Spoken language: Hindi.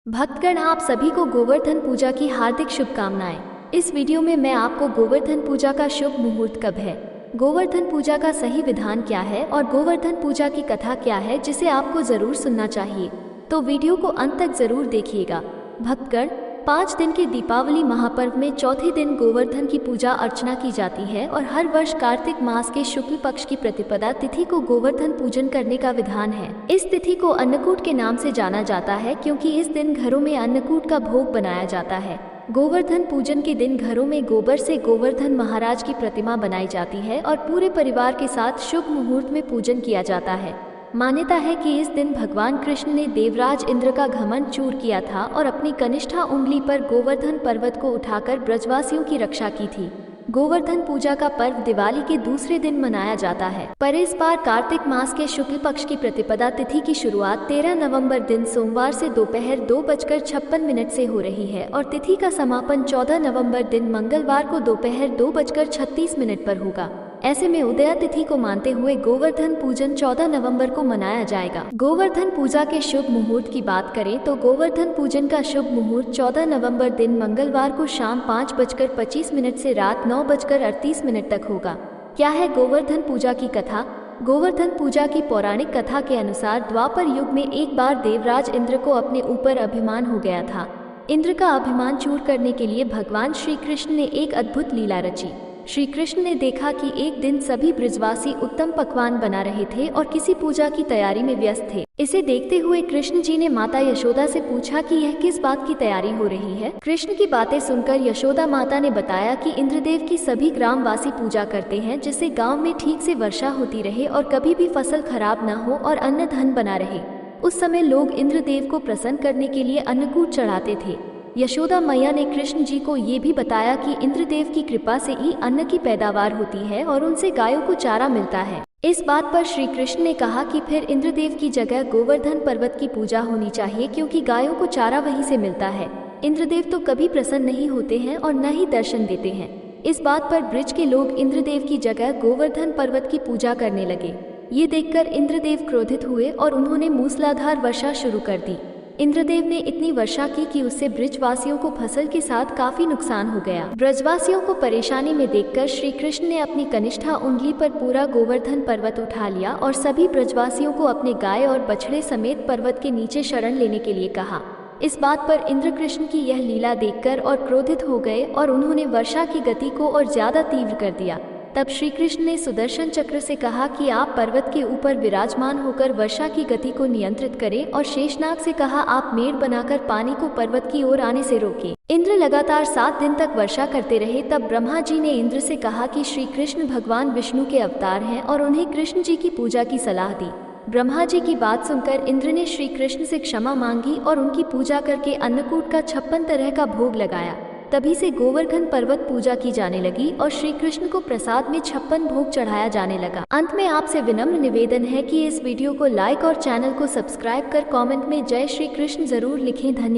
भक्तगण, आप सभी को गोवर्धन पूजा की हार्दिक शुभकामनाएं। इस वीडियो में मैं आपको गोवर्धन पूजा का शुभ मुहूर्त कब है, गोवर्धन पूजा का सही विधान क्या है और गोवर्धन पूजा की कथा क्या है जिसे आपको जरूर सुनना चाहिए, तो वीडियो को अंत तक जरूर देखिएगा। भक्तगण, 5 दिन के दीपावली महापर्व में चौथे दिन गोवर्धन की पूजा अर्चना की जाती है और हर वर्ष कार्तिक मास के शुक्ल पक्ष की प्रतिपदा तिथि को गोवर्धन पूजन करने का विधान है। इस तिथि को अन्नकूट के नाम से जाना जाता है क्योंकि इस दिन घरों में अन्नकूट का भोग बनाया जाता है। गोवर्धन पूजन के दिन घरों में गोबर से गोवर्धन महाराज की प्रतिमा बनाई जाती है और पूरे परिवार के साथ शुभ मुहूर्त में पूजन किया जाता है। मान्यता है कि इस दिन भगवान कृष्ण ने देवराज इंद्र का घमंड चूर किया था और अपनी कनिष्ठा उंगली पर गोवर्धन पर्वत को उठाकर ब्रजवासियों की रक्षा की थी। गोवर्धन पूजा का पर्व दिवाली के दूसरे दिन मनाया जाता है, पर इस बार कार्तिक मास के शुक्ल पक्ष की प्रतिपदा तिथि की शुरुआत 13 नवंबर दिन सोमवार से दोपहर 2:56 से हो रही है और तिथि का समापन 14 नवंबर दिन मंगलवार को दोपहर 2:36 पर होगा। ऐसे में उदया तिथि को मानते हुए गोवर्धन पूजन 14 नवंबर को मनाया जाएगा। गोवर्धन पूजा के शुभ मुहूर्त की बात करें तो गोवर्धन पूजन का शुभ मुहूर्त 14 नवंबर दिन मंगलवार को शाम 5:25 से रात 9:38 तक होगा। क्या है गोवर्धन पूजा की कथा? गोवर्धन पूजा की पौराणिक कथा के अनुसार द्वापर युग में एक बार देवराज इंद्र को अपने ऊपर अभिमान हो गया था। इंद्र का अभिमान चूर करने के लिए भगवान श्री कृष्ण ने एक अद्भुत लीला रची। श्री कृष्ण ने देखा कि एक दिन सभी ब्रजवासी उत्तम पकवान बना रहे थे और किसी पूजा की तैयारी में व्यस्त थे। इसे देखते हुए कृष्ण जी ने माता यशोदा से पूछा कि यह किस बात की तैयारी हो रही है। कृष्ण की बातें सुनकर यशोदा माता ने बताया कि इंद्रदेव की सभी ग्रामवासी पूजा करते हैं जिससे गांव में ठीक से वर्षा होती रहे और कभी भी फसल खराब न हो और अन्न धन बना रहे। उस समय लोग इंद्रदेव को प्रसन्न करने के लिए अन्नकूट चढ़ाते थे। यशोदा मैया ने कृष्ण जी को ये भी बताया कि इंद्रदेव की कृपा से ही अन्न की पैदावार होती है और उनसे गायों को चारा मिलता है। इस बात पर श्री कृष्ण ने कहा कि फिर इंद्रदेव की जगह गोवर्धन पर्वत की पूजा होनी चाहिए क्योंकि गायों को चारा वहीं से मिलता है। इंद्रदेव तो कभी प्रसन्न नहीं होते हैं और न ही दर्शन देते हैं। इस बात पर ब्रज के लोग इंद्रदेव की जगह गोवर्धन पर्वत की पूजा करने लगे। ये देखकर इंद्रदेव क्रोधित हुए और उन्होंने मूसलाधार वर्षा शुरू कर दी। इंद्रदेव ने इतनी वर्षा की कि उससे ब्रजवासियों को फसल के साथ काफी नुकसान हो गया। ब्रजवासियों को परेशानी में देखकर श्री कृष्ण ने अपनी कनिष्ठा उंगली पर पूरा गोवर्धन पर्वत उठा लिया और सभी ब्रजवासियों को अपने गाय और बछड़े समेत पर्वत के नीचे शरण लेने के लिए कहा। इस बात पर इंद्र कृष्ण की यह लीला देखकर और क्रोधित हो गए और उन्होंने वर्षा की गति को और ज्यादा तीव्र कर दिया। तब श्री कृष्ण ने सुदर्शन चक्र से कहा कि आप पर्वत के ऊपर विराजमान होकर वर्षा की गति को नियंत्रित करें और शेषनाग से कहा आप मेड़ बनाकर पानी को पर्वत की ओर आने से रोकें। इंद्र लगातार 7 दिन तक वर्षा करते रहे। तब ब्रह्मा जी ने इंद्र से कहा कि श्री कृष्ण भगवान विष्णु के अवतार हैं और उन्हें कृष्ण जी की पूजा की सलाह दी। ब्रह्मा जी की बात सुनकर इंद्र ने श्री कृष्ण से क्षमा मांगी और उनकी पूजा करके अन्नकूट का 56 तरह का भोग लगाया। तभी से गोवर्धन पर्वत पूजा की जाने लगी और श्री कृष्ण को प्रसाद में 56 भोग चढ़ाया जाने लगा। अंत में आपसे विनम्र निवेदन है कि इस वीडियो को लाइक और चैनल को सब्सक्राइब कर कमेंट में जय श्री कृष्ण जरूर लिखें। धन्यवाद।